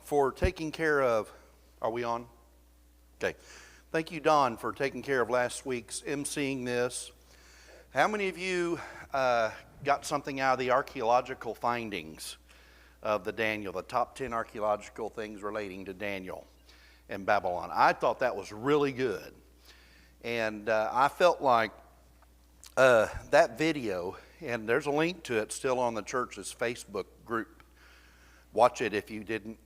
For taking care of, are we on? Okay. Thank you, Don, for taking care of last week's emceeing this. How many of you got something out of the archaeological findings of the Daniel, the top 10 archaeological things relating to Daniel and Babylon? I thought that was really good. And I felt like that video, and there's a link to it still on the church's Facebook group. Watch it if you didn't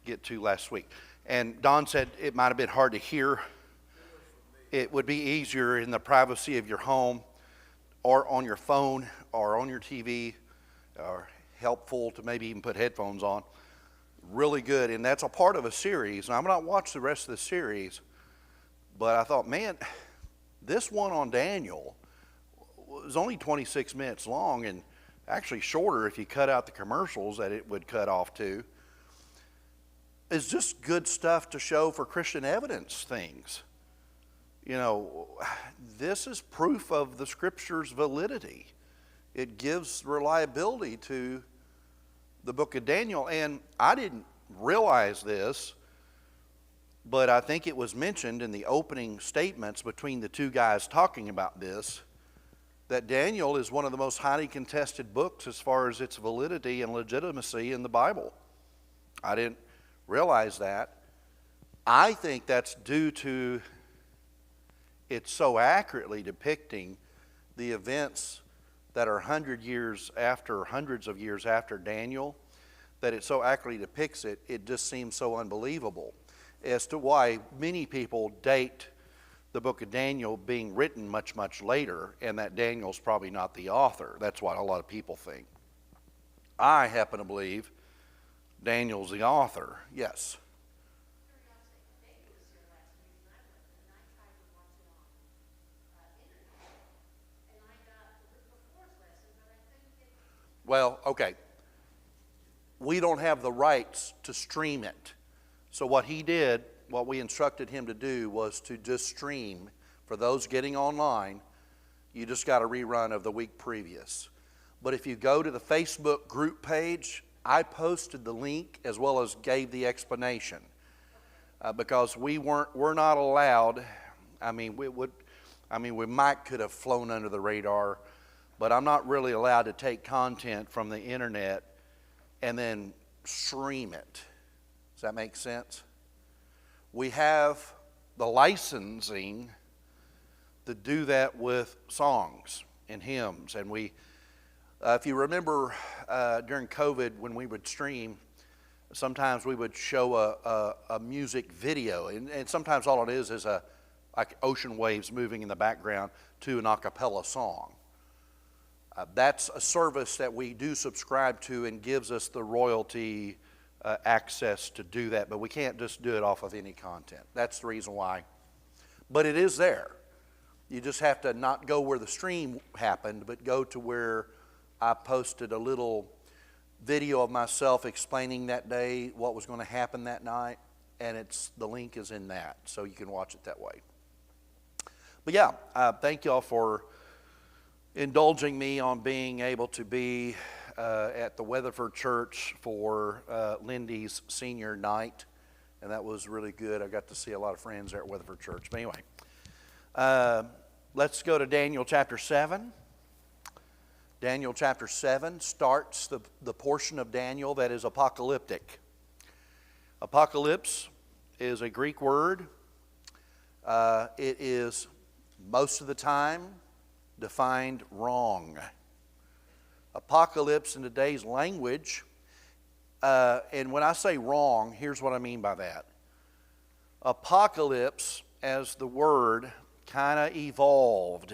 get to last week. And Don said it might have been hard to hear. It would be easier in the privacy of your home or on your phone or on your TV, or helpful to maybe even put headphones on. Really good, and that's a part of a series. And I'm not watch the rest of the series, but I thought, man, this one on Daniel was only 26 minutes long, and actually shorter if you cut out the commercials that it would cut off to. It's just good stuff to show for Christian evidence things. You know, this is proof of the Scripture's validity. It gives reliability to the book of Daniel. And I didn't realize this, but I think it was mentioned in the opening statements between the two guys talking about this, that Daniel is one of the most highly contested books as far as its validity and legitimacy in the Bible. I didn't realize that. I think that's due to it so accurately depicting the events that are hundreds of years after Daniel, that it so accurately depicts it, it just seems so unbelievable as to why many people date the book of Daniel being written much, much later, and that Daniel's probably not the author. That's what a lot of people think. I happen to believe Daniel's the author. Yes. Well, okay. We don't have the rights to stream it. So what he did, what we instructed him to do, was to just stream. For those getting online, you just got a rerun of the week previous. But if you go to the Facebook group page, I posted the link as well as gave the explanation. Because we're not allowed, we might could have flown under the radar, but I'm not really allowed to take content from the internet and then stream it. Does that make sense? We have the licensing to do that with songs and hymns. And we, if you remember during COVID when we would stream, sometimes we would show a music video. And sometimes all it is like ocean waves moving in the background to an a cappella song. That's a service that we do subscribe to and gives us the royalty access to do that, but we can't just do it off of any content. That's the reason why. But it is there. You just have to not go where the stream happened, but go to where I posted a little video of myself explaining that day what was going to happen that night, and the link is in that, so you can watch it that way. But yeah, thank y'all for indulging me on being able to be at the Weatherford Church for Lindy's senior night, and that was really good. I got to see a lot of friends there at Weatherford Church. But anyway, let's go to Daniel chapter 7. Daniel chapter 7 starts the portion of Daniel that is apocalyptic. Apocalypse is a Greek word. It is most of the time defined wrong. Apocalypse in today's language, and when I say wrong, here's what I mean by that. Apocalypse as the word kind of evolved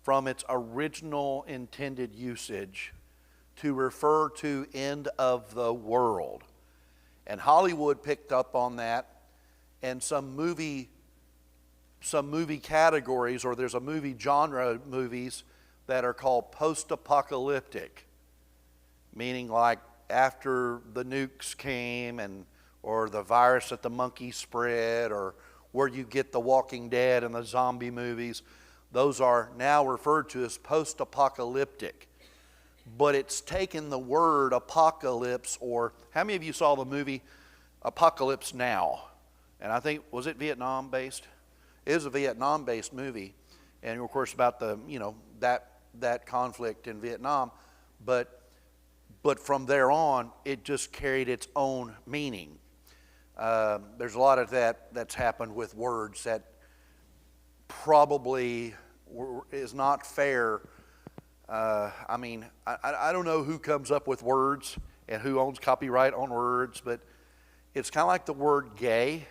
from its original intended usage to refer to end of the world. And Hollywood picked up on that, and some movie categories, or there's a movie genre of movies that are called post-apocalyptic, meaning like after the nukes came or the virus that the monkey spread, or where you get the Walking Dead and the zombie movies. Those are now referred to as post-apocalyptic. But it's taken the word apocalypse, or how many of you saw the movie Apocalypse Now. And I think, was it Vietnam based? It is a Vietnam based movie. And of course about the, that conflict in Vietnam. But from there on, it just carried its own meaning. There's a lot of that's happened with words that probably is not fair. I don't know who comes up with words and who owns copyright on words, but it's kind of like the word gay.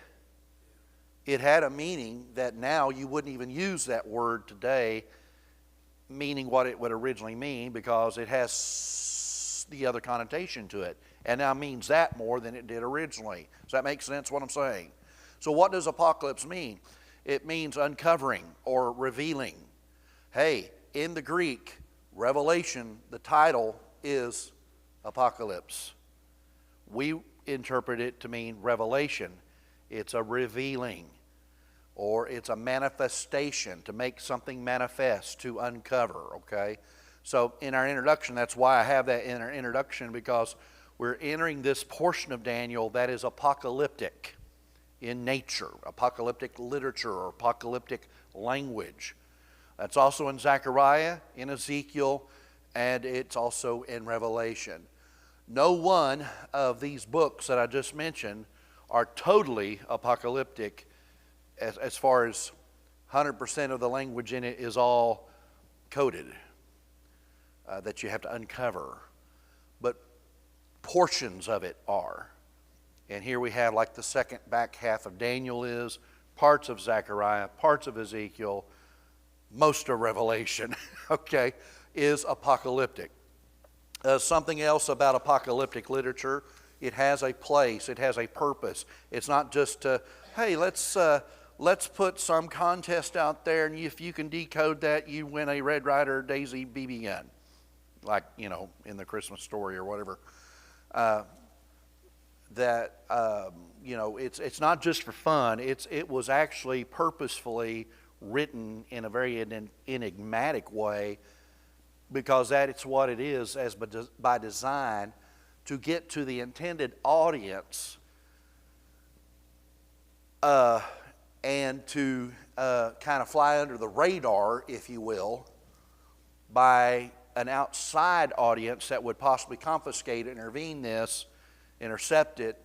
It had a meaning that now you wouldn't even use that word today, meaning what it would originally mean, because it has the other connotation to it, and now means that more than it did originally. Does that make sense what I'm saying? So what does apocalypse mean? It means uncovering or revealing. Hey, in the Greek, Revelation, the title is Apocalypse. We interpret it to mean revelation. It's a revealing, or it's a manifestation, to make something manifest, to uncover, okay? So in our introduction, that's why I have that in our introduction, because we're entering this portion of Daniel that is apocalyptic in nature, apocalyptic literature or apocalyptic language. That's also in Zechariah, in Ezekiel, and it's also in Revelation. No one of these books that I just mentioned are totally apocalyptic as far as 100% of the language in it is all coded that you have to uncover. But portions of it are. And here we have like the second back half of Daniel is, parts of Zechariah, parts of Ezekiel, most of Revelation, okay, is apocalyptic. Something else about apocalyptic literature, it has a place, it has a purpose. It's not just, hey, let's put some contest out there, and if you can decode that, you win a Red Ryder Daisy BB gun, like, in the Christmas Story or whatever. It's not just for fun. It was actually purposefully written in a very enigmatic way, because it's what it is as by design, to get to the intended audience and to kind of fly under the radar, if you will, by an outside audience that would possibly confiscate, intercept it,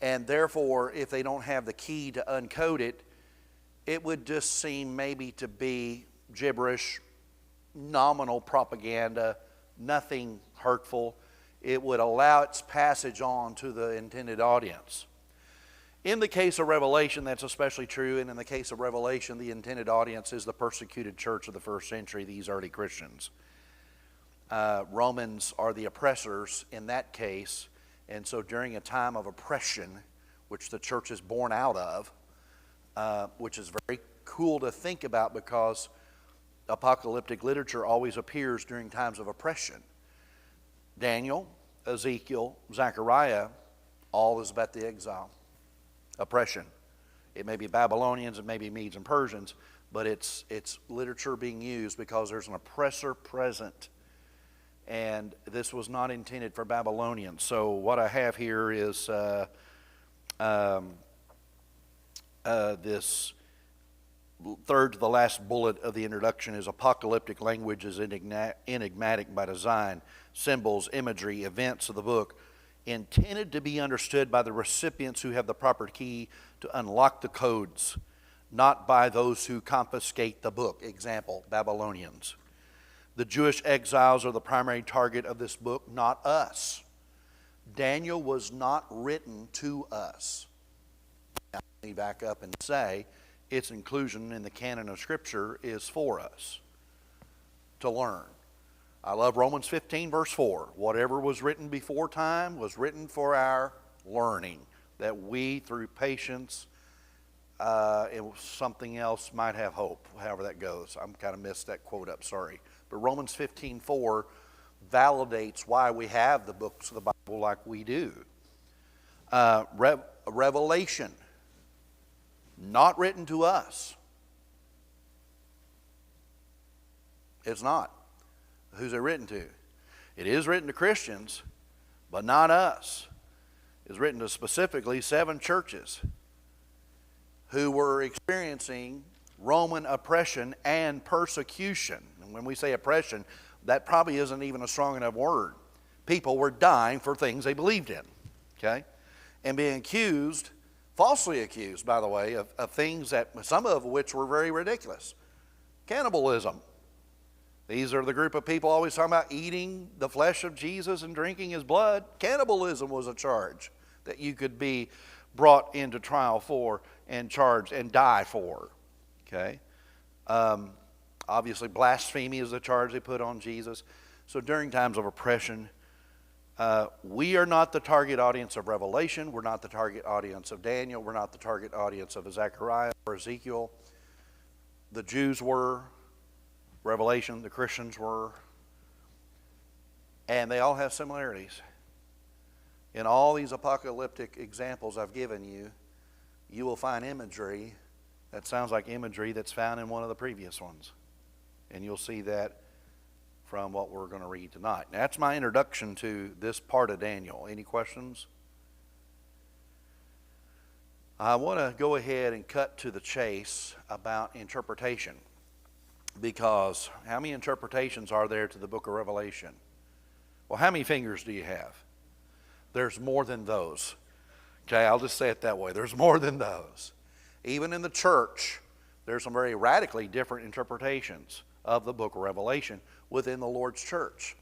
and therefore, if they don't have the key to uncode it, it would just seem maybe to be gibberish, nominal propaganda, nothing hurtful. It would allow its passage on to the intended audience. In the case of Revelation, that's especially true, and in the case of Revelation, the intended audience is the persecuted church of the first century, these early Christians. Romans are the oppressors in that case, and so during a time of oppression, which the church is born out of, which is very cool to think about, because apocalyptic literature always appears during times of oppression. Daniel, Ezekiel, Zechariah, all is about the exile, oppression. It may be Babylonians, it may be Medes and Persians, but it's literature being used because there's an oppressor present. And this was not intended for Babylonians. So what I have here is this third to the last bullet of the introduction is apocalyptic language is enigmatic by design. Symbols, imagery, events of the book intended to be understood by the recipients who have the proper key to unlock the codes, not by those who confiscate the book. Example, Babylonians. The Jewish exiles are the primary target of this book, not us. Daniel was not written to us. Now, let me back up and say its inclusion in the canon of Scripture is for us to learn. I love Romans 15, verse 4. Whatever was written before time was written for our learning, that we, through patience, and something else, might have hope, however that goes. I'm kind of messed that quote up, sorry. But Romans 15:4 validates why we have the books of the Bible like we do. Revelation, not written to us. It's not. Who's it written to? It is written to Christians, but not us. is written to specifically 7 churches who were experiencing Roman oppression and persecution. And when we say oppression, that probably isn't even a strong enough word. People were dying for things they believed in, okay? And being accused, falsely accused, by the way, of things that, some of which were very ridiculous. Cannibalism. These are the group of people always talking about eating the flesh of Jesus and drinking his blood. Cannibalism was a charge that you could be brought into trial for and charged and die for. Okay? Obviously, blasphemy is the charge they put on Jesus. So during times of oppression, we are not the target audience of Revelation. We're not the target audience of Daniel. We're not the target audience of Zechariah or Ezekiel. The Jews were. Revelation, the Christians were. And they all have similarities. In all these apocalyptic examples I've given you, you will find imagery that sounds like imagery that's found in one of the previous ones. And you'll see that from what we're going to read tonight. Now, that's my introduction to this part of Daniel. Any questions? I want to go ahead and cut to the chase about interpretation. Because how many interpretations are there to the book of Revelation? Well, how many fingers do you have? There's more than those. Okay, I'll just say it that way. There's more than those. Even in the church, there's some very radically different interpretations of the book of Revelation within the Lord's church.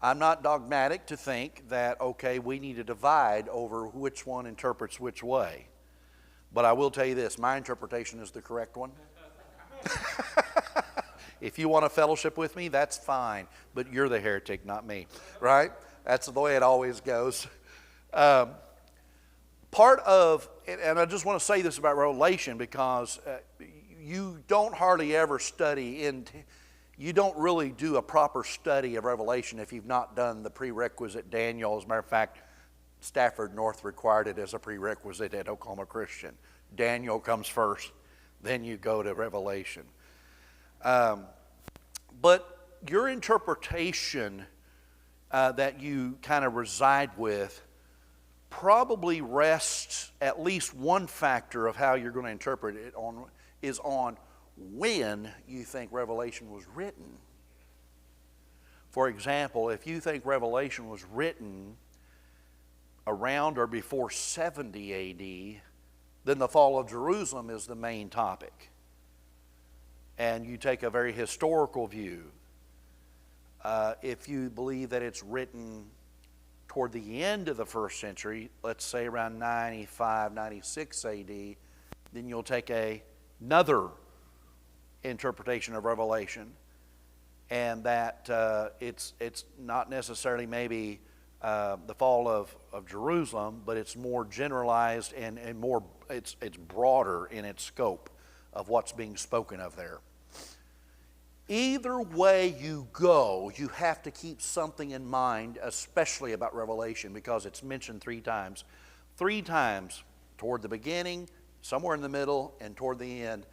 I'm not dogmatic to think that, okay, we need to divide over which one interprets which way. But I will tell you this, my interpretation is the correct one. If you want to fellowship with me, that's fine. But you're the heretic, not me. Right? That's the way it always goes. Part of, and I just want to say this about Revelation because you don't hardly ever study, you don't really do a proper study of Revelation if you've not done the prerequisite Daniel. As a matter of fact, Stafford North required it as a prerequisite at Oklahoma Christian. Daniel comes first, then you go to Revelation. But your interpretation that you kind of reside with probably rests at least one factor of how you're going to interpret it is on when you think Revelation was written. For example, if you think Revelation was written around or before 70 A.D., then the fall of Jerusalem is the main topic. And you take a very historical view. If you believe that it's written toward the end of the first century, let's say around 95, 96 A.D., then you'll take another interpretation of Revelation, and that it's not necessarily maybe the fall of Jerusalem, but it's more generalized and more it's broader in its scope of what's being spoken of there. Either way you go, you have to keep something in mind, especially about Revelation, because it's mentioned 3 times. 3 times toward the beginning, somewhere in the middle, and toward the end.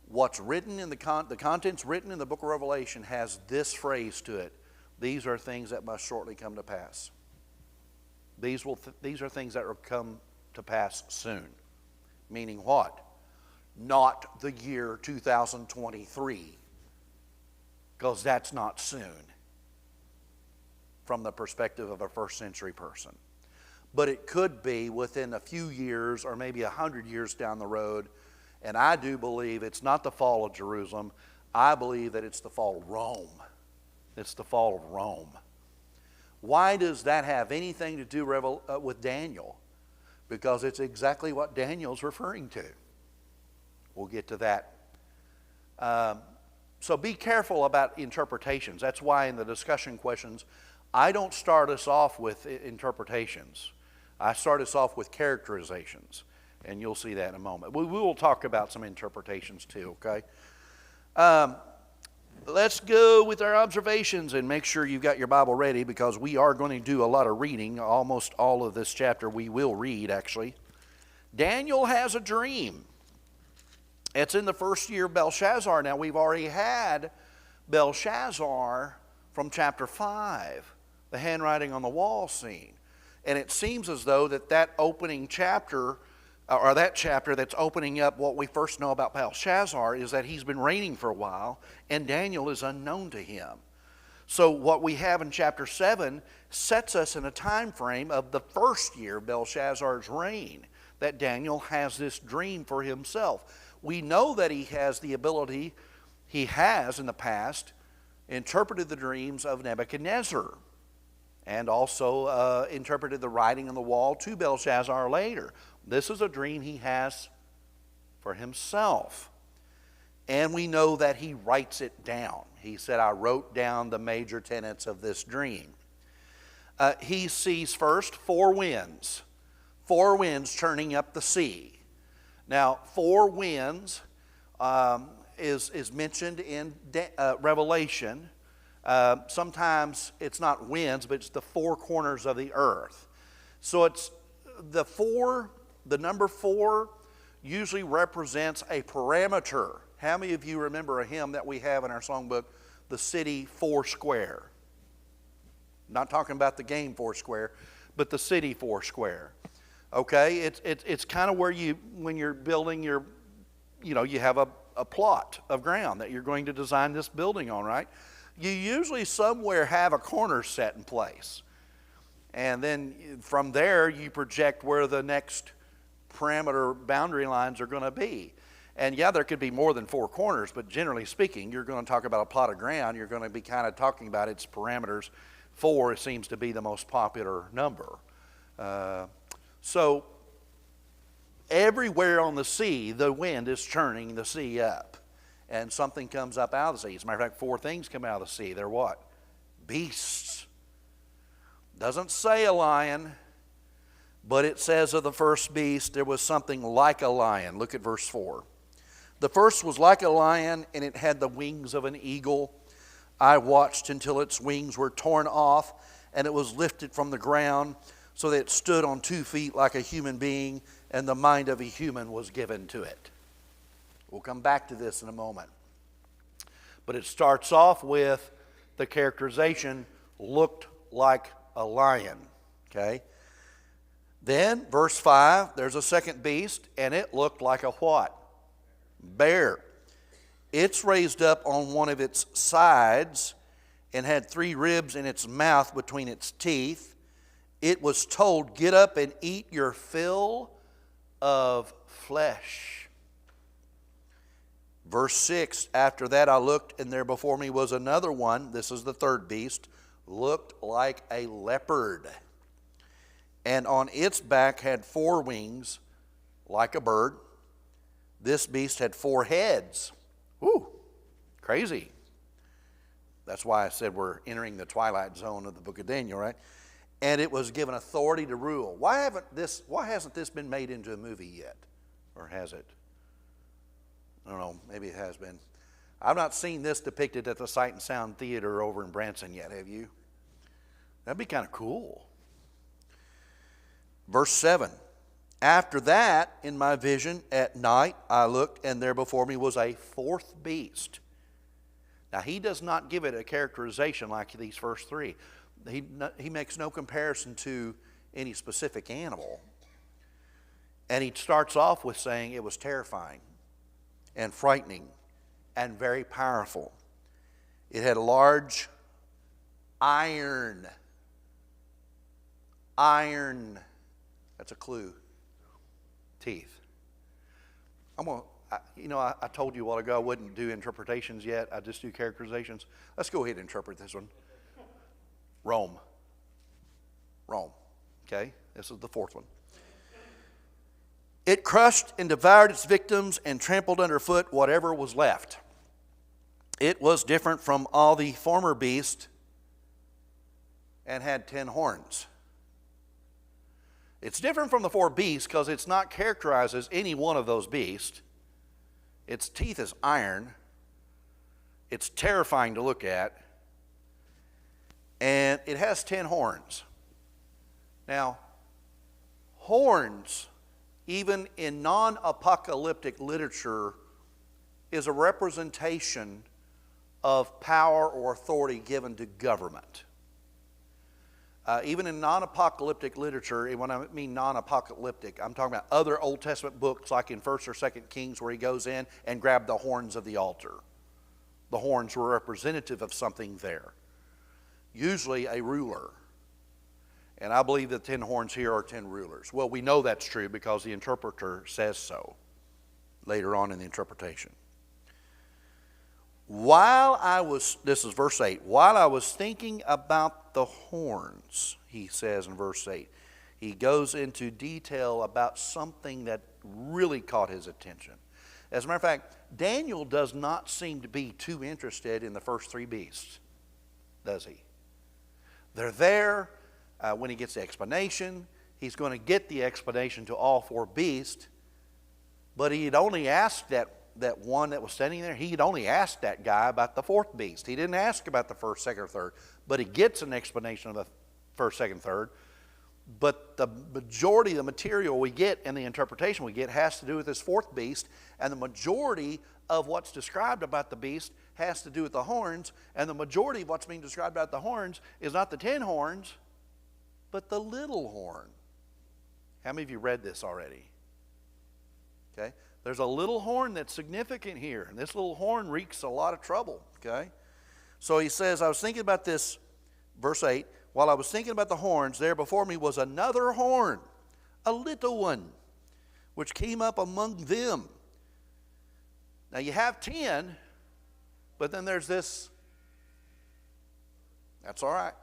What's written in the contents written in the book of Revelation has this phrase to it: these are things that must shortly come to pass. These are things that will come to pass soon. Meaning what? Not the year 2023. Because that's not soon from the perspective of a first century person. But it could be within a few years or maybe 100 years down the road. And I do believe it's not the fall of Jerusalem. I believe that it's the fall of Rome. It's the fall of Rome. Why does that have anything to do with Daniel? Because it's exactly what Daniel's referring to. We'll get to that. So be careful about interpretations. That's why in the discussion questions, I don't start us off with interpretations. I start us off with characterizations. And you'll see that in a moment. We will talk about some interpretations too, okay? Let's go with our observations and make sure you've got your Bible ready, because we are going to do a lot of reading. Almost all of this chapter we will read, actually. Daniel has a dream. It's in the first year of Belshazzar. Now, we've already had Belshazzar from chapter 5, the handwriting on the wall scene. And it seems as though that opening chapter, or that chapter that's opening up what we first know about Belshazzar, is that he's been reigning for a while, and Daniel is unknown to him. So what we have in chapter 7 sets us in a time frame of the first year of Belshazzar's reign, that Daniel has this dream for himself. We know that he has the ability, he has in the past, interpreted the dreams of Nebuchadnezzar, and also interpreted the writing on the wall to Belshazzar later. This is a dream he has for himself. And we know that he writes it down. He said, I wrote down the major tenets of this dream. He sees first 4 winds churning up the sea. Now, 4 winds is mentioned in Revelation. Sometimes it's not winds, but it's the 4 corners of the earth. So it's the number 4 usually represents a parameter. How many of you remember a hymn that we have in our songbook, The City Foursquare? Not talking about the game Foursquare, but the city Foursquare. Okay, it's kind of where when you're building you have a plot of ground that you're going to design this building on, right? You usually somewhere have a corner set in place. And then from there, you project where the next parameter boundary lines are going to be. And yeah, there could be more than 4 corners, but generally speaking, you're going to talk about a plot of ground, you're going to be kind of talking about its parameters. 4 seems to be the most popular number. So everywhere on the sea, the wind is churning the sea up. And something comes up out of the sea. As a matter of fact, 4 things come out of the sea. They're what? Beasts. Doesn't say a lion, but it says of the first beast, there was something like a lion. Look at verse 4. The first was like a lion, and it had the wings of an eagle. I watched until its wings were torn off, and it was lifted from the ground, so that it stood on 2 feet like a human being, and the mind of a human was given to it. We'll come back to this in a moment. But it starts off with the characterization, looked like a lion. Okay? Then, verse 5, there's a second beast, and it looked like a what? Bear. It's raised up on one of its sides and had 3 ribs in its mouth between its teeth. It was told, get up and eat your fill of flesh. Verse 6, after that I looked, and there before me was another one, this is the third beast, looked like a leopard. And on its back had 4 wings, like a bird. This beast had 4 heads. Woo, crazy. That's why I said we're entering the twilight zone of the book of Daniel, right? And it was given authority to rule. Why hasn't this been made into a movie yet? Or has it? I don't know, maybe it has been. I've not seen this depicted at the Sight and Sound Theater over in Branson yet, have you? That'd be kind of cool. Verse 7. After that, in my vision at night, I looked, and there before me was a 4th beast. Now, he does not give it a characterization like these first 3. He makes no comparison to any specific animal. And he starts off with saying it was terrifying and frightening and very powerful. It had large iron. That's a clue. Teeth. I told you a while ago I wouldn't do interpretations yet. I just do characterizations. Let's go ahead and interpret this one. Rome. Okay, this is the 4th one. It crushed and devoured its victims and trampled underfoot whatever was left. It was different from all the former beasts and had 10 horns. It's different from the 4 beasts because it's not characterized as any one of those beasts. Its teeth is iron. It's terrifying to look at. And it has 10 horns. Now, horns, even in non-apocalyptic literature, is a representation of power or authority given to government. Even in non-apocalyptic literature, and when I mean non-apocalyptic, I'm talking about other Old Testament books like in 1st or 2nd Kings where he goes in and grabbed the horns of the altar. The horns were representative of something there, usually a ruler. And I believe the 10 horns here are 10 rulers. Well, we know that's true because the interpreter says so later on in the interpretation. This is verse 8, while I was thinking about the horns, he says in verse 8, he goes into detail about something that really caught his attention. As a matter of fact, Daniel does not seem to be too interested in the first 3 beasts, does he? They're there. When he gets the explanation, he's going to get the explanation to all 4 beasts, but he had only asked that one that was standing there, he had only asked that guy about the 4th beast. He didn't ask about the 1st, 2nd, or 3rd, but he gets an explanation of the 1st, 2nd, 3rd. But the majority of the material we get and the interpretation we get has to do with this 4th beast, and the majority of what's described about the beast has to do with the horns, and the majority of what's being described about the horns is not the 10 horns, but the little horn. How many of you read this already? Okay. There's a little horn that's significant here, and this little horn wreaks a lot of trouble, okay? So he says, I was thinking about this, verse 8, while I was thinking about the horns, there before me was another horn, a little one, which came up among them. Now you have 10, but then there's this. That's all right.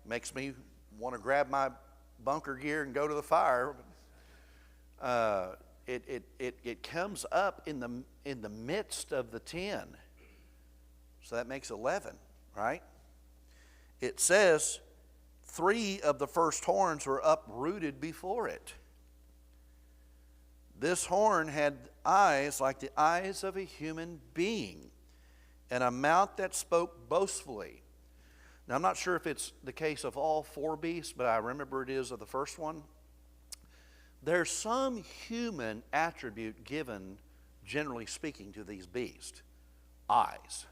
Makes me want to grab my bunker gear and go to the fire. It comes up in the midst of the 10. So that makes 11, right? It says 3 of the first horns were uprooted before it. This horn had eyes like the eyes of a human being and a mouth that spoke boastfully. Now, I'm not sure if it's the case of all 4 beasts, but I remember it is of the first one. There's some human attribute given, generally speaking, to these beasts. Eyes.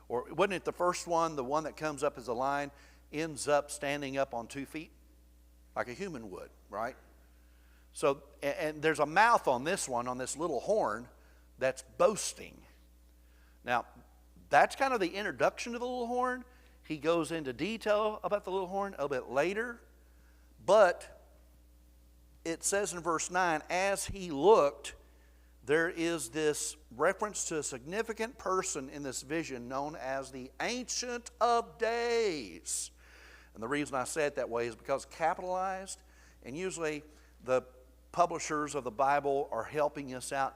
Or wasn't it the first one, the one that comes up as a lion, ends up standing up on 2 feet? Like a human would, right? So, and there's a mouth on this one, on this little horn, that's boasting. Now, that's kind of the introduction to the little horn. He goes into detail about the little horn a little bit later. But it says in verse 9, as he looked, there is this reference to a significant person in this vision known as the Ancient of Days. And the reason I say it that way is because capitalized, and usually the publishers of the Bible are helping us out,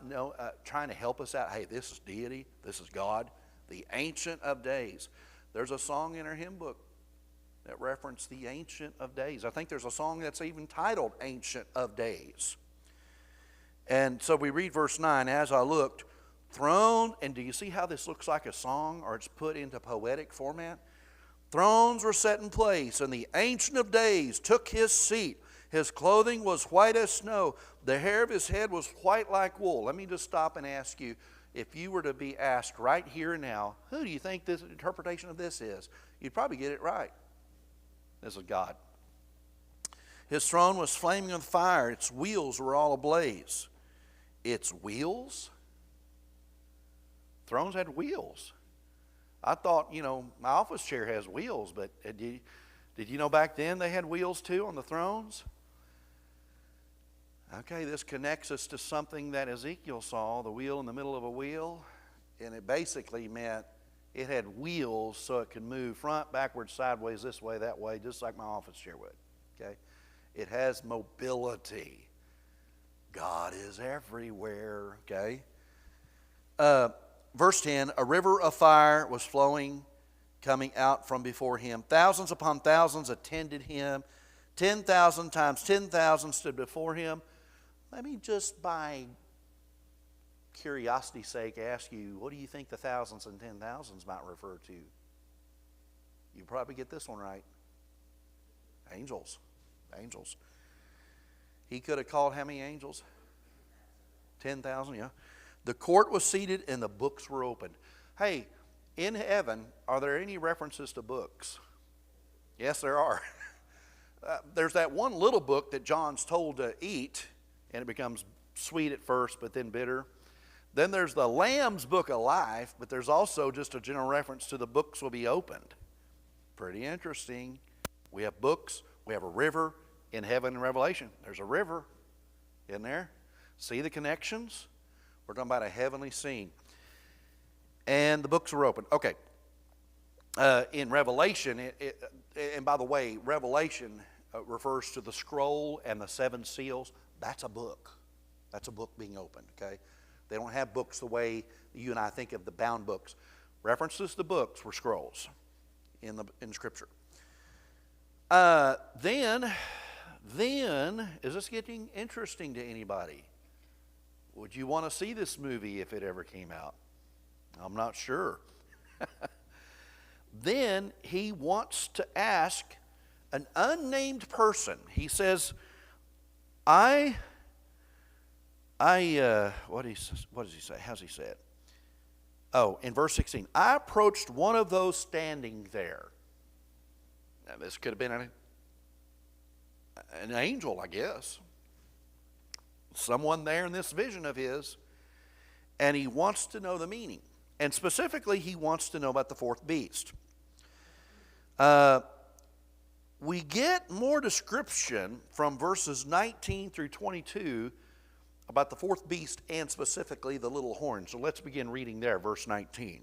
trying to help us out. Hey, this is deity, this is God, the Ancient of Days. There's a song in our hymn book that referenced the Ancient of Days. I think there's a song that's even titled Ancient of Days. And so we read verse 9, as I looked, throne, and do you see how this looks like a song, or it's put into poetic format? Thrones were set in place, and the Ancient of Days took his seat. His clothing was white as snow. The hair of his head was white like wool. Let me just stop and ask you, if you were to be asked right here and now, who do you think this interpretation of this is? You'd probably get it right. This is God. His throne was flaming with fire. Its wheels were all ablaze. Its wheels? Thrones had wheels. I thought, my office chair has wheels, but did you know back then they had wheels too on the thrones? Okay, this connects us to something that Ezekiel saw, the wheel in the middle of a wheel. And it basically meant it had wheels so it could move front, backwards, sideways, this way, that way, just like my office chair would. Okay? It has mobility. God is everywhere. Okay? Verse 10, a river of fire was flowing, coming out from before him. Thousands upon thousands attended him. 10,000 times 10,000 stood before him. Let me just, by curiosity's sake, ask you, what do you think the thousands and 10,000s might refer to? You probably get this one right. Angels. Angels. He could have called how many angels? 10,000, yeah. The court was seated and the books were opened. Hey, in heaven, are there any references to books? Yes, there are. There's that one little book that John's told to eat, and it becomes sweet at first, but then bitter. Then there's the Lamb's Book of Life, but there's also just a general reference to the books will be opened. Pretty interesting. We have books. We have a river in heaven in Revelation. There's a river in there. See the connections? We're talking about a heavenly scene. And the books were opened. Okay. In Revelation, and by the way, Revelation refers to the scroll and the seven seals. That's a book. That's a book being opened, okay? They don't have books the way you and I think of the bound books. References to books were scrolls in Scripture. Then, is this getting interesting to anybody? Would you want to see this movie if it ever came out? I'm not sure. Then he wants to ask an unnamed person. He says, what does he say? How's he say it? Oh, in verse 16, I approached one of those standing there. Now, this could have been an angel, I guess. Someone there in this vision of his, and he wants to know the meaning. And specifically, he wants to know about the fourth beast. We get more description from verses 19 through 22 about the fourth beast and specifically the little horn. So let's begin reading there, verse 19.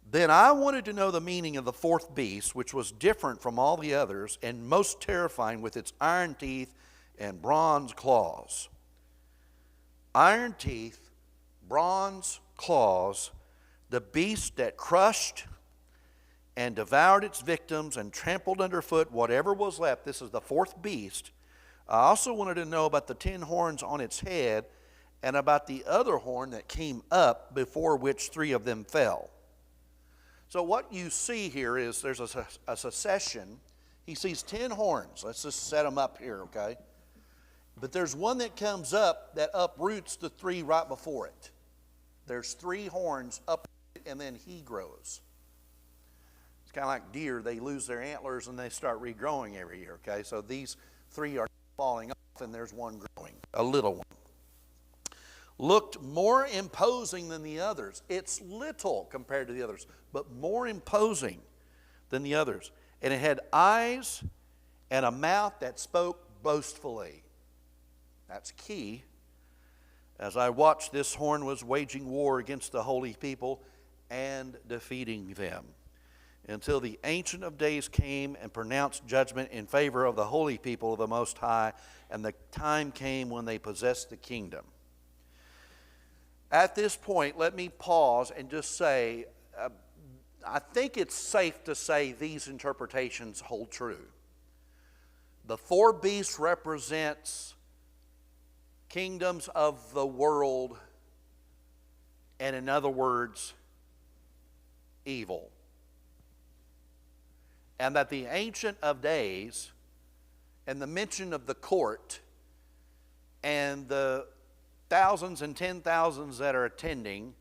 Then I wanted to know the meaning of the fourth beast, which was different from all the others and most terrifying with its iron teeth and bronze claws. Iron teeth, bronze claws, the beast that crushed and devoured its victims and trampled underfoot whatever was left. This is the fourth beast. I also wanted to know about the 10 horns on its head and about the other horn that came up, before which 3 of them fell. So what you see here is there's a succession. He sees 10 horns. Let's just set them up here, okay? But there's one that comes up that uproots the 3 right before it. There's 3 horns up, and then he grows. It's kind of like deer. They lose their antlers and they start regrowing every year, okay? So these 3 are falling off, and there's one growing, a little one. Looked more imposing than the others. It's little compared to the others, but more imposing than the others. And it had eyes and a mouth that spoke boastfully. That's key. As I watched, this horn was waging war against the holy people and defeating them, until the Ancient of Days came and pronounced judgment in favor of the holy people of the Most High, and the time came when they possessed the kingdom. At this point, let me pause and just say, I think it's safe to say these interpretations hold true. The 4 beasts represents kingdoms of the world, and in other words, evil. And that the Ancient of Days and the mention of the court and the thousands and 10,000s that are attending,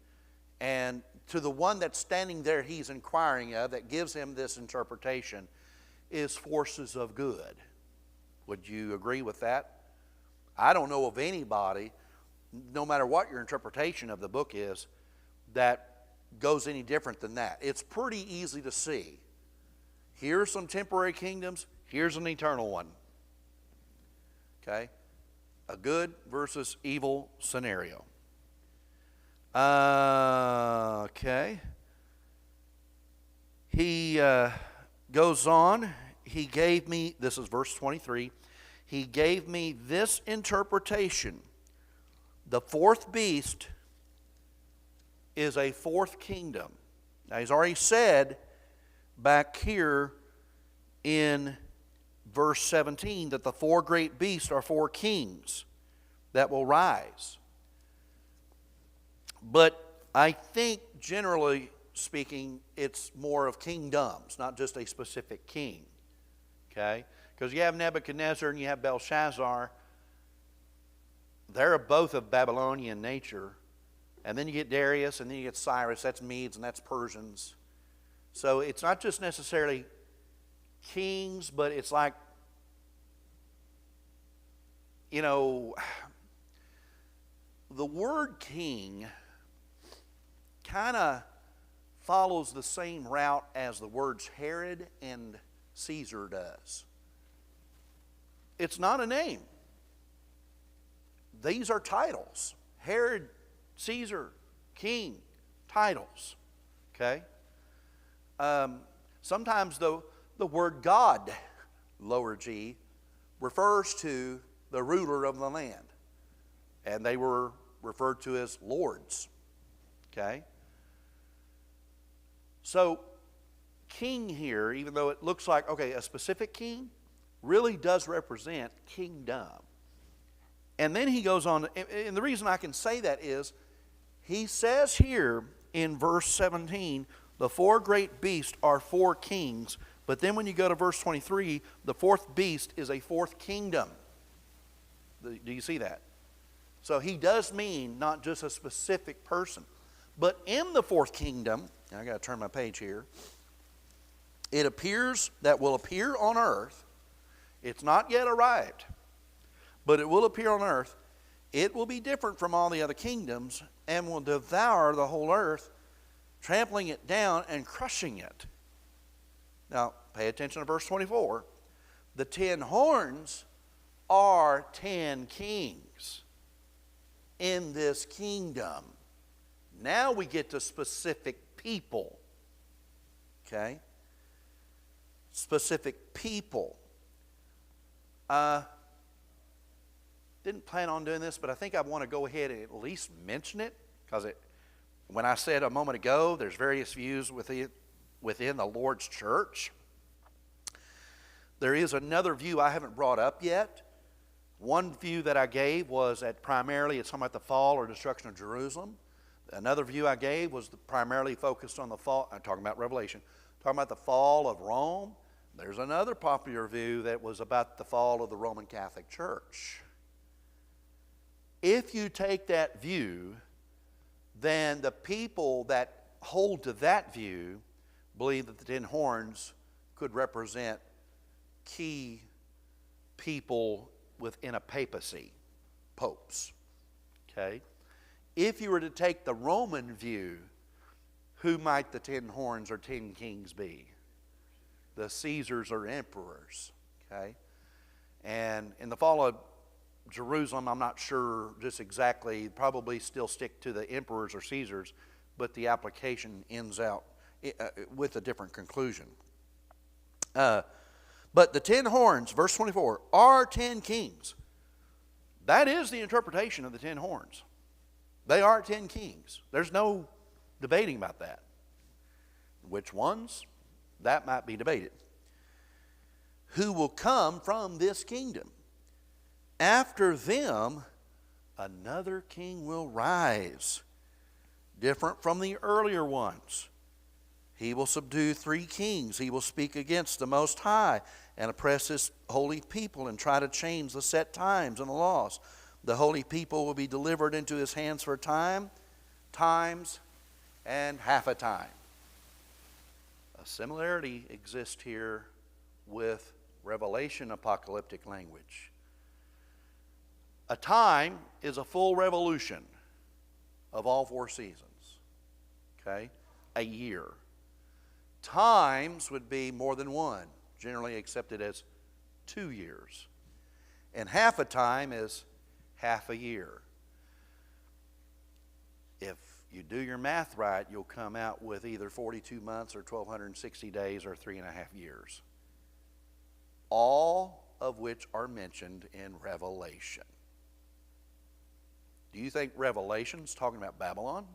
and to the one that's standing there he's inquiring of that gives him this interpretation, is forces of good. Would you agree with that? I don't know of anybody, no matter what your interpretation of the book is, that goes any different than that. It's pretty easy to see. Here's some temporary kingdoms. Here's an eternal one. Okay? A good versus evil scenario. Okay. He goes on. He gave me, this is verse 23, he gave me this interpretation. The fourth beast is a fourth kingdom. Now, he's already said back here in verse 17 that the 4 great beasts are 4 kings that will rise. But I think, generally speaking, it's more of kingdoms, not just a specific king. Okay? Because you have Nebuchadnezzar and you have Belshazzar. They're both of Babylonian nature. And then you get Darius, and then you get Cyrus. That's Medes and that's Persians. So it's not just necessarily kings, but it's like, you know, the word king kind of follows the same route as the words Herod and Caesar does. It's not a name. These are titles. Herod, Caesar, king, titles. Okay? Sometimes the word God, lower G, refers to the ruler of the land. And they were referred to as lords. Okay? So, king here, even though it looks like, okay, a specific king, really does represent kingdom. And then he goes on, and the reason I can say that is, he says here in verse 17, the four great beasts are four kings. But then when you go to verse 23, the fourth beast is a fourth kingdom. Do you see that? So he does mean not just a specific person. But in the fourth kingdom, I got to turn my page here, it appears that will appear on earth. It's not yet arrived, but it will appear on earth. It will be different from all the other kingdoms and will devour the whole earth, trampling it down and crushing it. Now, pay attention to verse 24. The 10 horns are 10 kings in this kingdom. Now we get to specific people. Okay? Specific people. Didn't plan on doing this, but I think I want to go ahead and at least mention it, because when I said a moment ago, there's various views within the Lord's church. There is another view I haven't brought up yet. One view that I gave was that primarily it's talking about the fall or destruction of Jerusalem. Another view I gave was primarily focused on the fall. I'm talking about Revelation. Talking about the fall of Rome. There's another popular view that was about the fall of the Roman Catholic Church. If you take that view, then the people that hold to that view believe that the 10 horns could represent key people within a papacy, popes. Okay? If you were to take the Roman view, who might the 10 horns or 10 kings be? The Caesars or emperors. Okay? And in the fall of Jerusalem, I'm not sure just exactly, probably still stick to the emperors or Caesars, but the application ends out with a different conclusion. But the 10 horns, verse 24, are 10 kings. That is the interpretation of the 10 horns. They are 10 kings. There's no debating about that. Which ones? That might be debated. Who will come from this kingdom? After them, another king will rise, different from the earlier ones. He will subdue 3 kings. He will speak against the Most High and oppress his holy people and try to change the set times and the laws. The holy people will be delivered into his hands for a time, times, and half a time. A similarity exists here with Revelation apocalyptic language. A time is a full revolution of all 4 seasons. Okay? A year. Times would be more than one, generally accepted as 2 years. And half a time is half a year. If you do your math right, you'll come out with either 42 months or 1,260 days or 3.5 years. All of which are mentioned in Revelation. Do you think Revelation is talking about Babylon?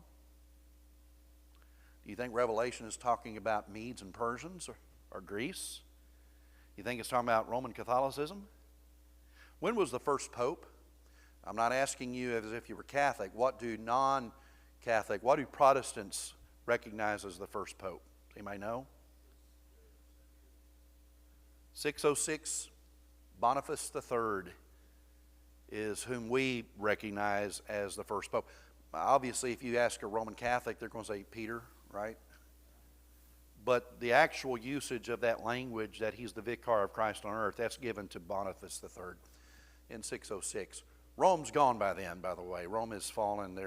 Do you think Revelation is talking about Medes and Persians or Greece? You think it's talking about Roman Catholicism? When was the first pope? I'm not asking you as if you were Catholic. What do non-Catholic, what do Protestants recognize as the first pope? Does anybody know? 606, Boniface III is whom we recognize as the first pope. Obviously, if you ask a Roman Catholic, they're going to say Peter, right? But the actual usage of that language that he's the vicar of Christ on earth, that's given to Boniface III in 606. Rome's gone by then, by the way. Rome has fallen.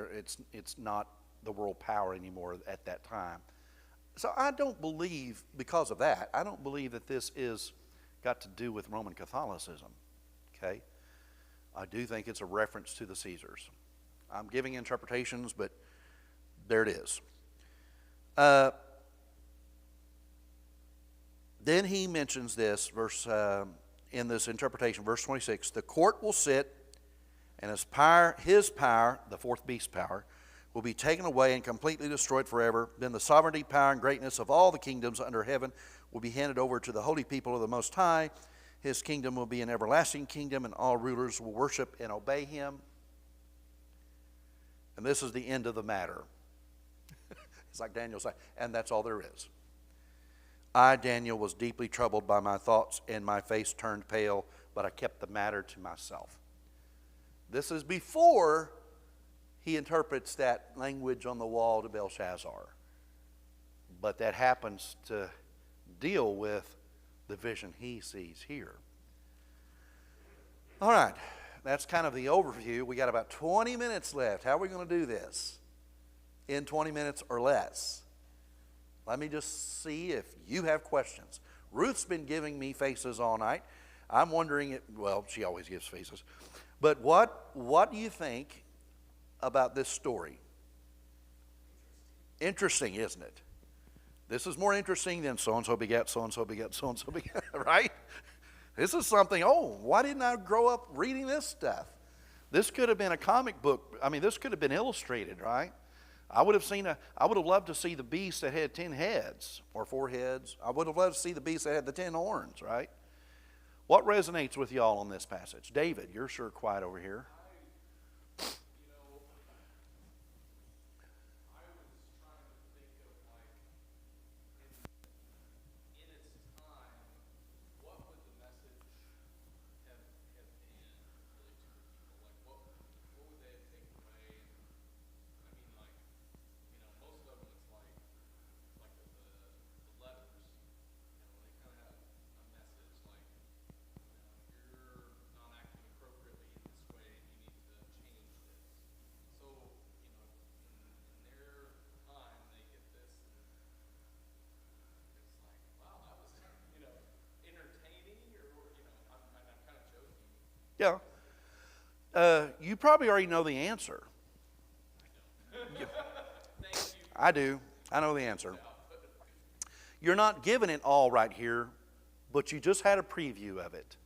It's not the world power anymore at that time. So I don't believe, because of that, I don't believe that this is got to do with Roman Catholicism. Okay? I do think it's a reference to the Caesars. I'm giving interpretations, but there it is. Then he mentions this in this interpretation, verse 26. The court will sit, and his power, the fourth beast power, will be taken away and completely destroyed forever. Then the sovereignty, power, and greatness of all the kingdoms under heaven will be handed over to the holy people of the Most High. His kingdom will be an everlasting kingdom, and all rulers will worship and obey him. And this is the end of the matter. It's like Daniel said, and that's all there is. I, Daniel, was deeply troubled by my thoughts, and my face turned pale, but I kept the matter to myself. This is before he interprets that language on the wall to Belshazzar. But that happens to deal with the vision he sees here. All right, that's kind of the overview. We got about 20 minutes left. How are we going to do this? In 20 minutes or less. Let me just see if you have questions. Ruth's been giving me faces all night. I'm wondering, well, she always gives faces. But what do you think about this story? Interesting, isn't it? This is more interesting than so-and-so begat, so-and-so begat, so-and-so begat, right? This is something, why didn't I grow up reading this stuff? This could have been a comic book. I mean, this could have been illustrated, right? I would have loved to see the beast that had 10 heads or 4 heads. I would have loved to see the beast that had the 10 horns, right? What resonates with y'all on this passage? David, you're sure quiet over here. Yeah. You probably already know the answer. I do. I know the answer. You're not given it all right here, but you just had a preview of it.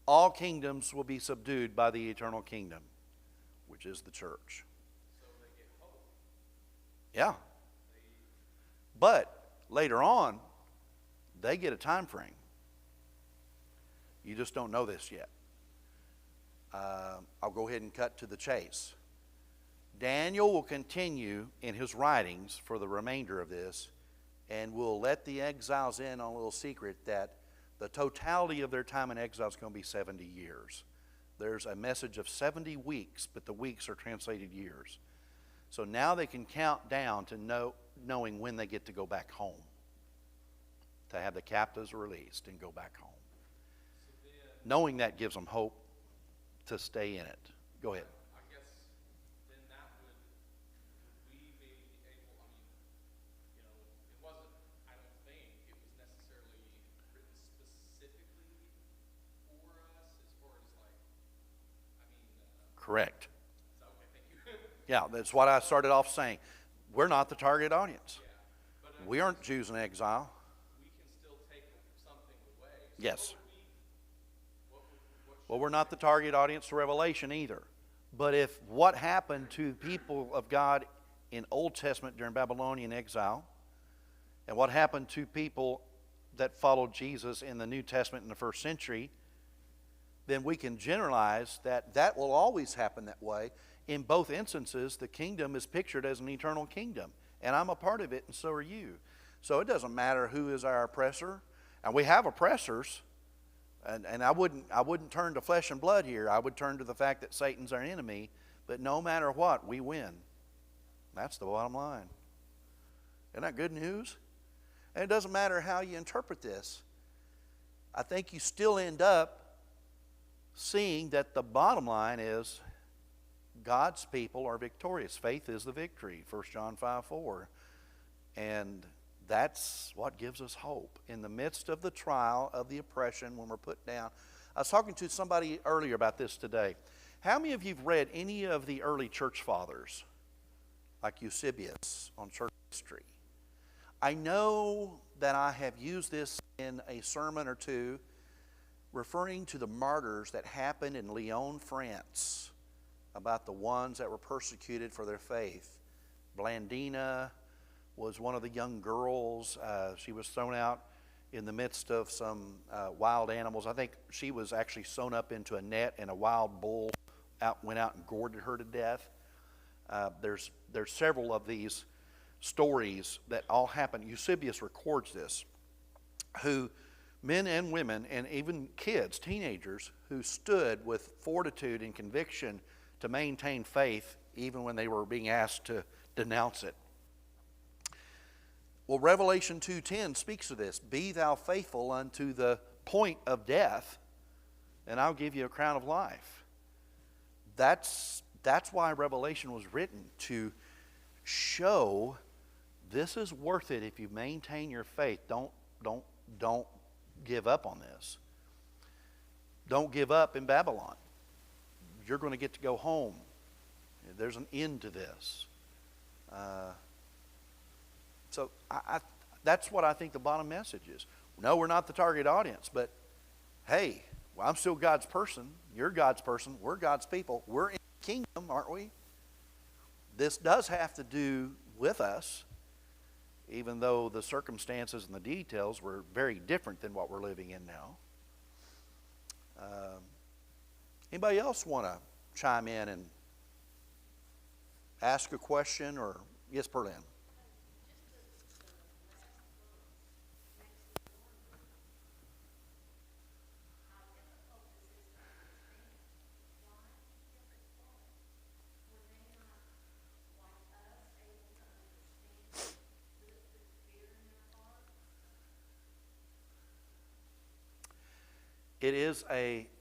All kingdoms will be subdued by the eternal kingdom, which is the church. So they get hope. Yeah. But later on, they get a time frame. You just don't know this yet. I'll go ahead and cut to the chase. Daniel will continue in his writings for the remainder of this, and will let the exiles in on a little secret that the totality of their time in exile is going to be 70 years. There's a message of 70 weeks, but the weeks are translated years. So now they can count down to knowing when they get to go back home, to have the captives released and go back home. Knowing that gives them hope to stay in it. Go ahead. I guess then that would we be able, it wasn't, I don't think it was necessarily written specifically for us as far as Correct. Okay, thank you. Yeah, that's what I started off saying. We're not the target audience. Yeah, but We aren't Jews in exile. we can still take something away. So Yes. what Well, we're not the target audience to Revelation either. But if what happened to people of God in Old Testament during Babylonian exile, and what happened to people that followed Jesus in the New Testament in the first century, then we can generalize that that will always happen that way. In both instances, the kingdom is pictured as an eternal kingdom. And I'm a part of it, and so are you. So it doesn't matter who is our oppressor. And we have oppressors. And I wouldn't turn to flesh and blood here. I would turn to the fact that Satan's our enemy. But no matter what, we win. That's the bottom line. Isn't that good news? And it doesn't matter how you interpret this. I think you still end up seeing that the bottom line is God's people are victorious. Faith is the victory, 1 John 5:4. And that's what gives us hope. In the midst of the trial, of the oppression, when we're put down. I was talking to somebody earlier about this today. How many of you have read any of the early church fathers, like Eusebius, on church history? I know that I have used this in a sermon or two, referring to the martyrs that happened in Lyon, France, about the ones that were persecuted for their faith. Blandina was one of the young girls. She was thrown out in the midst of some wild animals. I think she was actually sewn up into a net, and a wild bull went out and gored her to death. There's several of these stories that all happened. Eusebius records this, who men and women and even kids, teenagers, who stood with fortitude and conviction to maintain faith even when they were being asked to denounce it. Well, Revelation 2:10 speaks of this. Be thou faithful unto the point of death, and I'll give you a crown of life. That's why Revelation was written, to show this is worth it if you maintain your faith. Don't give up on this. Don't give up in Babylon. You're going to get to go home. There's an end to this. So that's what I think the bottom message is. No, we're not the target audience, but hey, well, I'm still God's person. You're God's person. We're God's people. We're in the kingdom, aren't we? This does have to do with us, even though the circumstances and the details were very different than what we're living in now. Anybody else want to chime in and ask a question? Or yes, Berlin.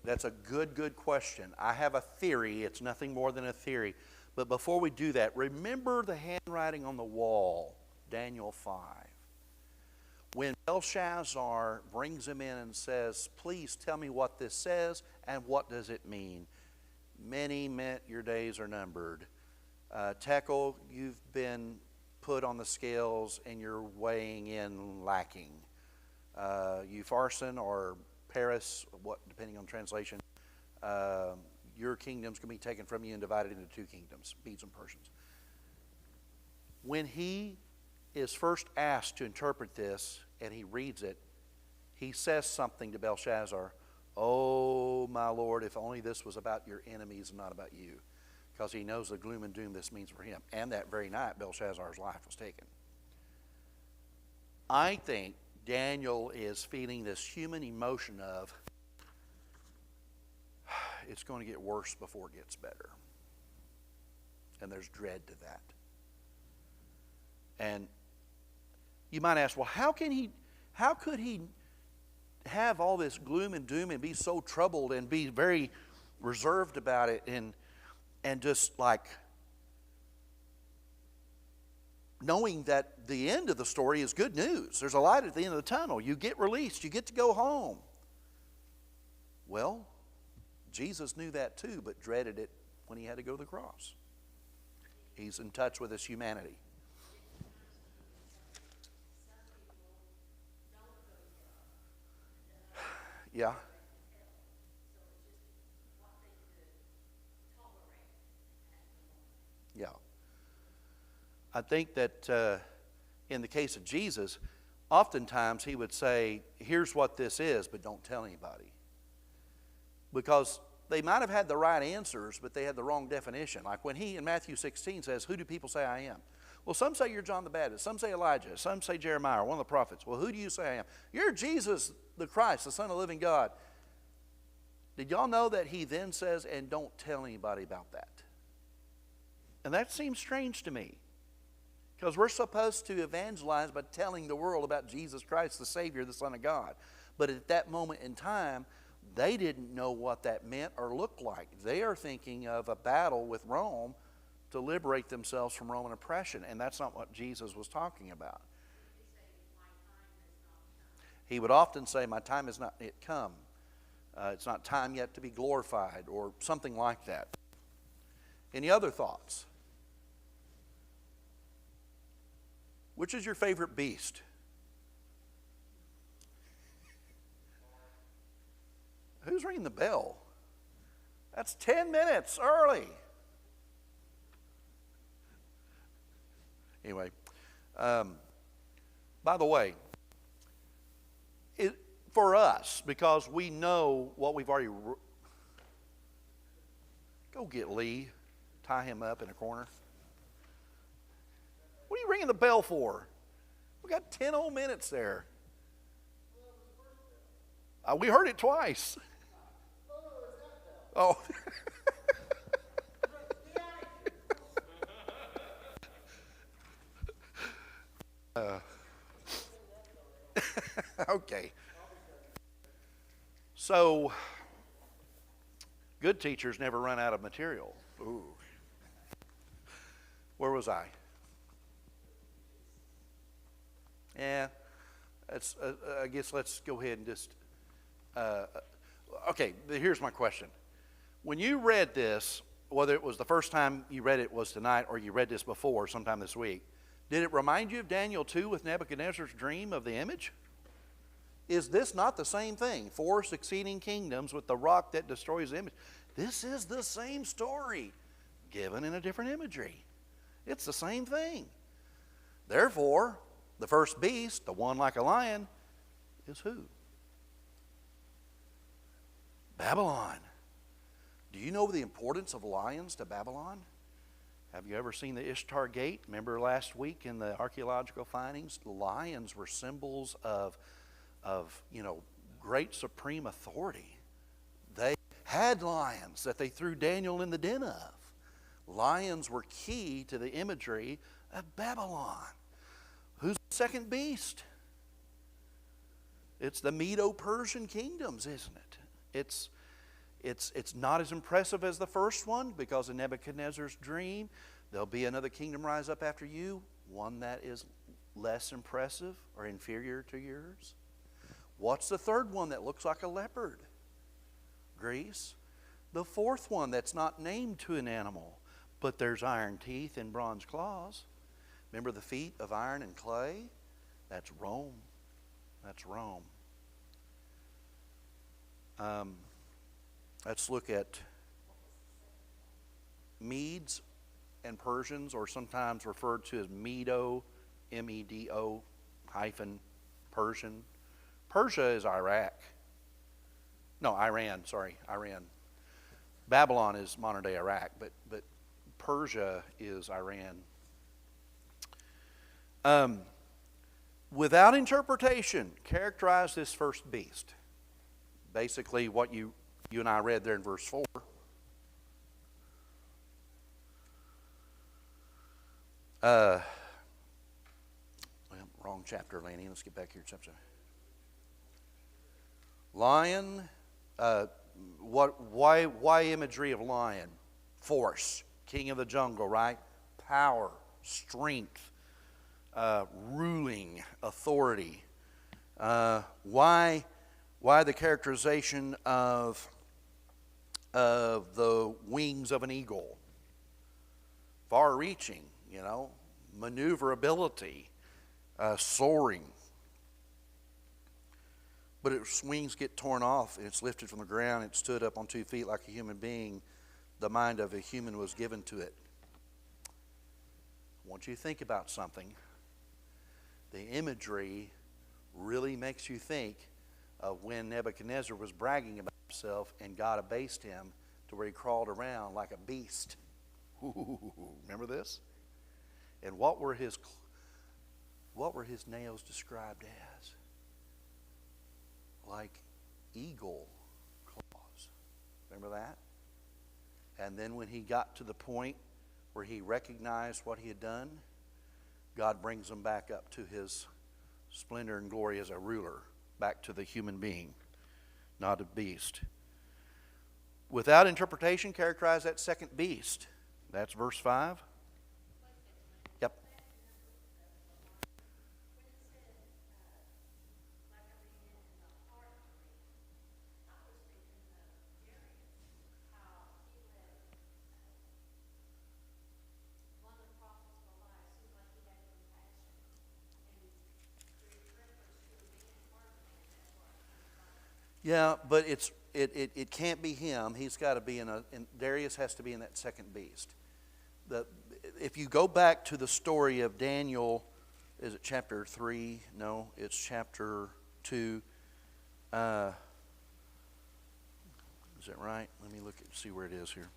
That's a good question. I have a theory. It's nothing more than a theory. But before we do that, remember the handwriting on the wall, Daniel 5. When Belshazzar brings him in and says, please tell me what this says and what does it mean. Many meant your days are numbered. Tekel, you've been put on the scales and you're weighing in lacking. Upharsin or Paris, depending on translation, your kingdom's going to be taken from you and divided into two kingdoms, Medes and Persians. When he is first asked to interpret this and he reads it, he says something to Belshazzar, oh, my Lord, if only this was about your enemies and not about you, because he knows the gloom and doom this means for him. And that very night, Belshazzar's life was taken. I think Daniel is feeling this human emotion of, it's going to get worse before it gets better. And there's dread to that. And you might ask, well, how could he have all this gloom and doom and be so troubled and be very reserved about it and just like knowing that the end of the story is good news. There's a light at the end of the tunnel. You get released. You get to go home. Well, Jesus knew that too, but dreaded it when he had to go to the cross. He's in touch with his humanity. Yeah. Yeah. I think that in the case of Jesus, oftentimes he would say, here's what this is, but don't tell anybody. Because they might have had the right answers, but they had the wrong definition. Like when he in Matthew 16 says, who do people say I am? Well, some say you're John the Baptist. Some say Elijah. Some say Jeremiah, one of the prophets. Well, who do you say I am? You're Jesus the Christ, the Son of the living God. Did y'all know that he then says, and don't tell anybody about that? And that seems strange to me. Because we're supposed to evangelize by telling the world about Jesus Christ, the Savior, the Son of God. But at that moment in time, they didn't know what that meant or looked like. They are thinking of a battle with Rome to liberate themselves from Roman oppression, and that's not what Jesus was talking about. He would often say, my time has not yet come. It's not time yet to be glorified, or something like that. Any other thoughts? Which is your favorite beast? Who's ringing the bell? That's 10 minutes early. Anyway, by the way, for us, because we know what we've already... Go get Lee. Tie him up in a corner. What are you ringing the bell for? We got 10 whole minutes there. We heard it twice. Oh. Okay. So, good teachers never run out of material. Ooh. Where was I? Yeah, I guess let's go ahead and just... okay, here's my question. When you read this, whether it was the first time you read it was tonight or you read this before sometime this week, did it remind you of Daniel 2 with Nebuchadnezzar's dream of the image? Is this not the same thing? 4 succeeding kingdoms with the rock that destroys the image. This is the same story, given in a different imagery. It's the same thing. Therefore, the first beast, the one like a lion, is who? Babylon. Do you know the importance of lions to Babylon? Have you ever seen the Ishtar Gate? Remember last week in the archaeological findings, lions were symbols of great supreme authority. They had lions that they threw Daniel in the den of. Lions were key to the imagery of Babylon. Who's the second beast? It's the Medo-Persian kingdoms, isn't it? It's not as impressive as the first one because of Nebuchadnezzar's dream. There'll be another kingdom rise up after you, one that is less impressive or inferior to yours. What's the third one that looks like a leopard? Greece. The fourth one that's not named to an animal, but there's iron teeth and bronze claws. Remember the feet of iron and clay? That's Rome. That's Rome. Let's look at Medes and Persians, or sometimes referred to as Medo, M-E-D-O hyphen Persian. Persia is Iraq. No, Iran, sorry, Iran. Babylon is modern day Iraq, but Persia is Iran. Without interpretation, characterize this first beast. Basically what you and I read there in verse 4. Well, wrong chapter, Laney. Let's get back here to chapter. Lion. Why imagery of lion? Force. King of the jungle, right? Power, strength, ruling, authority. Why the characterization of the wings of an eagle? Far-reaching, maneuverability, soaring. But its wings get torn off and it's lifted from the ground. It stood up on 2 feet like a human being. The mind of a human was given to it. I want you to think about something. The imagery really makes you think of when Nebuchadnezzar was bragging about himself and God abased him to where he crawled around like a beast. Remember this? And what were his nails described as? Like eagle claws. Remember that? And then when he got to the point where he recognized what he had done, God brings him back up to his splendor and glory as a ruler, back to the human being, not a beast. Without interpretation, characterize that second beast. That's verse 5. Yep. Yeah, but it can't be him. He's got to be Darius has to be in that second beast. If you go back to the story of Daniel, is it chapter 3? No, it's chapter 2. Is that right? Let me see where it is here.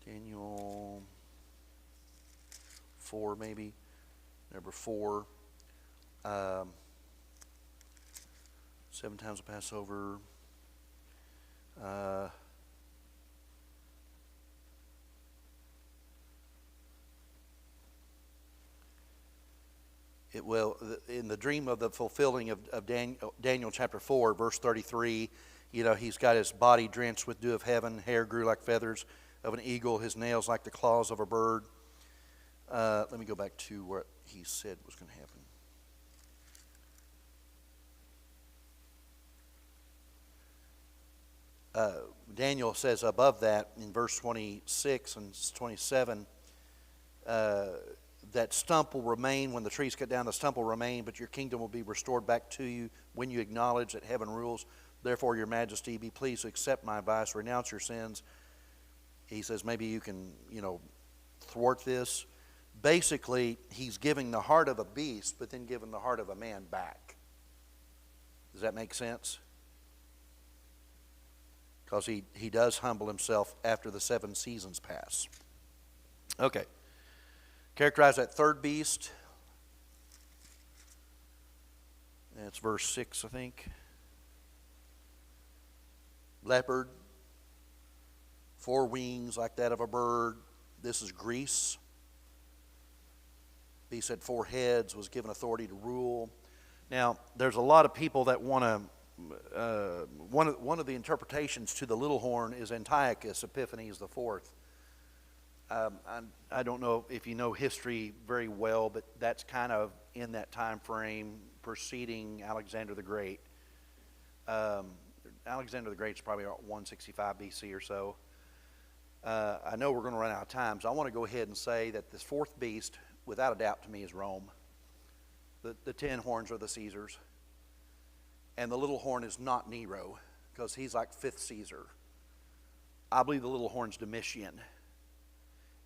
Daniel 4, maybe. Number 4. 7 times the Passover. In the dream of the fulfilling of Daniel chapter 4, verse 33, he's got his body drenched with dew of heaven, hair grew like feathers of an eagle, his nails like the claws of a bird. Let me go back to what he said was going to happen. Daniel says above that in verse 26 and 27, that stump will remain when the trees cut down, the stump will remain, but your kingdom will be restored back to you when you acknowledge that heaven rules. Therefore, your majesty, be pleased to accept my advice, renounce your sins. He says maybe you can, thwart this. Basically, he's giving the heart of a beast, but then giving the heart of a man back. Does that make sense? Because he does humble himself after the 7 seasons pass. Okay. Characterize that third beast. That's verse 6, I think. Leopard, 4 wings like that of a bird. This is Greece. Beast had 4 heads, was given authority to rule. Now, there's a lot of people that want to one of the interpretations to the little horn is Antiochus Epiphanes the Fourth. I don't know if you know history very well, but that's kind of in that time frame preceding Alexander the Great. Alexander the Great is probably about 165 BC or so. I know we're going to run out of time, so I want to go ahead and say that this fourth beast, without a doubt to me, is Rome. The 10 horns are the Caesars. And the little horn is not Nero, because he's like 5th Caesar. I believe the little horn's Domitian.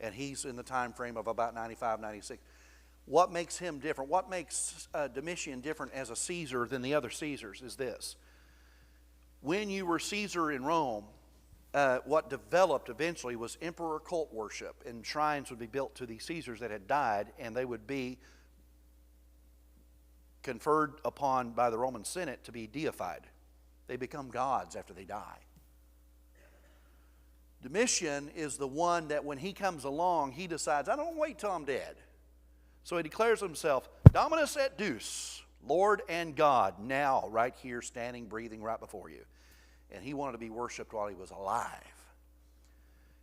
And he's in the time frame of about 95, 96. What makes him different? What makes Domitian different as a Caesar than the other Caesars is this. When you were Caesar in Rome, what developed eventually was emperor cult worship, and shrines would be built to the Caesars that had died, and they would be conferred upon by the Roman Senate to be deified. They become gods after they die. Domitian is the one that when he comes along, he decides, I don't wait till I'm dead. So he declares himself, Dominus et Deus, Lord and God, now, right here, standing, breathing right before you. And he wanted to be worshipped while he was alive.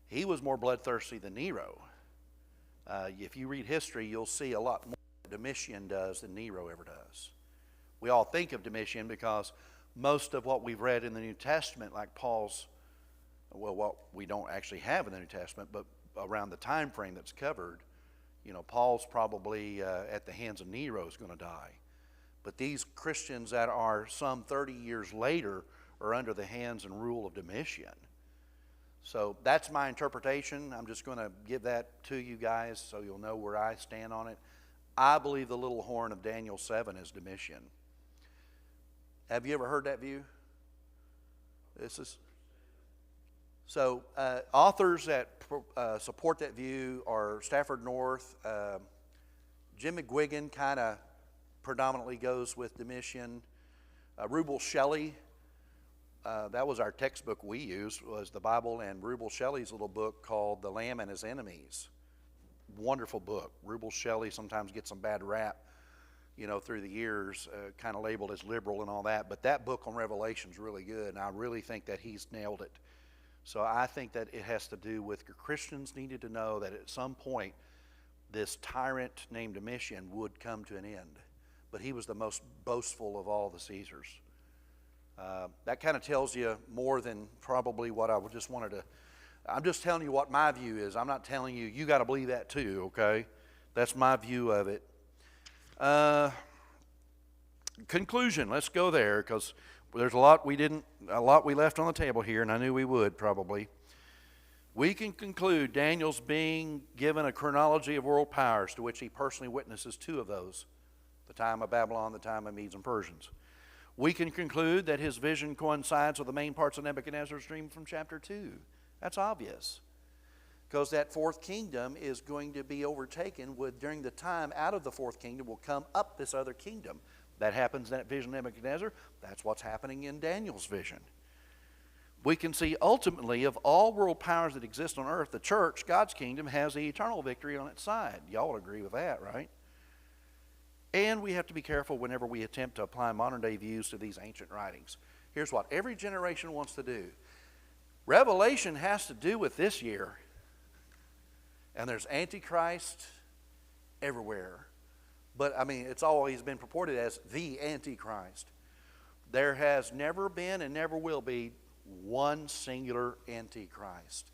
He was more bloodthirsty than Nero. If you read history, you'll see a lot more Domitian does than Nero ever does. We all think of Domitian because most of what we've read in the New Testament, like Paul's, well, what we don't actually have in the New Testament, but around the time frame that's covered, Paul's probably at the hands of Nero is going to die. But these Christians that are some 30 years later are under the hands and rule of Domitian. So that's my interpretation. I'm just going to give that to you guys so you'll know where I stand on it. I believe the little horn of Daniel 7 is Domitian. Have you ever heard that view? So authors that support that view are Stafford North. Jim McGuigan kind of predominantly goes with Domitian. Rubel Shelley, that was our textbook we used, was the Bible, and Rubel Shelley's little book called The Lamb and His Enemies. wonderful book. Rubel Shelley sometimes gets some bad rap, through the years, kind of labeled as liberal and all that. But that book on Revelation is really good, and I really think that he's nailed it. So I think that it has to do with Christians needed to know that at some point this tyrant named Domitian would come to an end. But he was the most boastful of all the Caesars. That kind of tells you more than probably what I just wanted to. I'm just telling you what my view is. I'm not telling you, you got to believe that too, okay? That's my view of it. Conclusion, let's go there, because there's a lot we left on the table here, and I knew we would probably. We can conclude Daniel's being given a chronology of world powers, to which he personally witnesses 2 of those, the time of Babylon, the time of Medes and Persians. We can conclude that his vision coincides with the main parts of Nebuchadnezzar's dream from chapter 2. That's obvious, because that 4th kingdom is going to be overtaken during the time out of the 4th kingdom will come up this other kingdom. That happens in that vision of Nebuchadnezzar. That's what's happening in Daniel's vision. We can see ultimately of all world powers that exist on earth, the church, God's kingdom, has the eternal victory on its side. Y'all agree with that, right? And we have to be careful whenever we attempt to apply modern day views to these ancient writings. Here's what every generation wants to do. Revelation has to do with this year. And there's Antichrist everywhere. But, it's always been purported as the Antichrist. There has never been and never will be one singular Antichrist.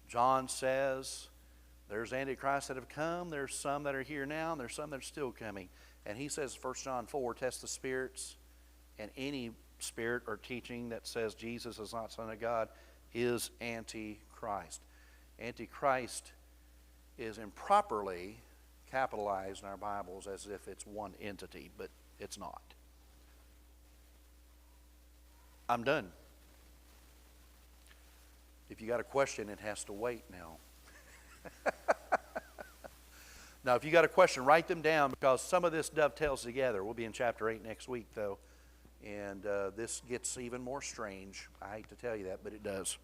John says there's Antichrists that have come, there's some that are here now, and there's some that are still coming. And he says, 1 John 4, test the spirits, and any spirit or teaching that says Jesus is not Son of God is Antichrist. Antichrist is improperly capitalized in our Bibles as if it's one entity, but it's not. I'm done. If you got a question, it has to wait now. Now, if you got a question, write them down, because some of this dovetails together. We'll be in chapter 8 next week, though, and this gets even more strange. I hate to tell you that, but it does.